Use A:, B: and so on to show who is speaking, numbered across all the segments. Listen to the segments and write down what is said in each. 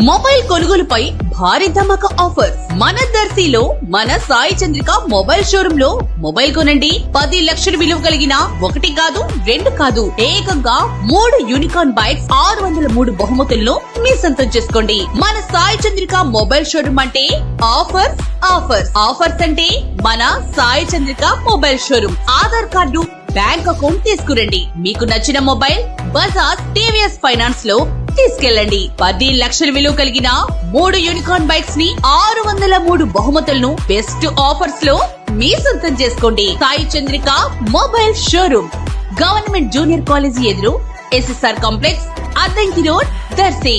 A: Mobile కొనుగోలుపై భారీ ధమాకా offer మన దర్శిలో మన సాయి చంద్రిక మొబైల్ షోరూమ్ లో మొబైల్ కొనండి 10 లక్షల విలువ కలిగిన ఒకటి కాదు రెండు కాదు ఏకంగా 3 యూనికార్న్ బైక్స్ 603 బహుమతులను మీ సొంతం చేసుకోండి. మన సాయి చంద్రిక మొబైల్ షోరూమ్ అంటే ఆఫర్స్ ఆఫర్స్ ఆఫర్స్ అంటే మన Sai Chandrika mobile showroom. Aadhaar card bank account తీసుకురండి. మీకు నచ్చిన మొబైల్ బజాజ్ టీవీఎస్ ఫైనాన్స్ లో తీసుకెళ్ళండి. 10 లక్షల విలువ కలిగిన 3 యూనికార్న్ బైక్స్ ని 603 బహుమతులను బెస్ట్ ఆఫర్స్ లో మీ సొంతం చేసుకోండి. Sai Chandrika mobile showroom, government junior college ఎదురు, SSR complex, Addanki road, Darshi.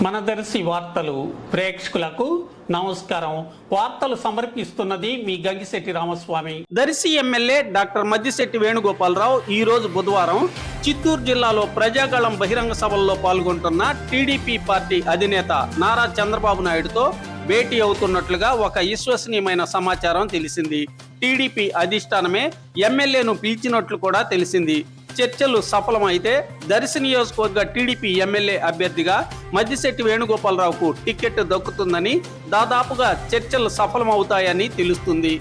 B: మన దర్శి వార్తలు ప్రేక్షకులకు నమస్కారం. వార్తలు సమర్పిస్తున్నది మీ గంగిశెట్టి రామస్వామి. దర్శి ఎమ్మెల్యే డాక్టర్ మద్దిశెట్టి వేణుగోపాలరావు ఈ రోజు బుధవారం చిత్తూరు జిల్లాలో ప్రజాగళం బహిరంగ సభల్లో పాల్గొంటున్న టీడీపీ పార్టీ అధినేత నారా చంద్రబాబు నాయుడుతో భేటీ అవుతున్నట్లుగా ఒక విశ్వసనీయమైన సమాచారం తెలిసింది. టీడీపీ అధిష్టానమే ఎమ్మెల్యేను పిలిచినట్లు కూడా తెలిసింది. చర్చలు సఫలమైతే దర్శి నియోజకవర్గ టీడీపీ ఎమ్మెల్యే అభ్యర్థిగా మద్దిశెట్టి వేణుగోపాలరావుకు టికెట్ దక్కుతుందని, దాదాపుగా చర్చలు సఫలమవుతాయని తెలుస్తుంది.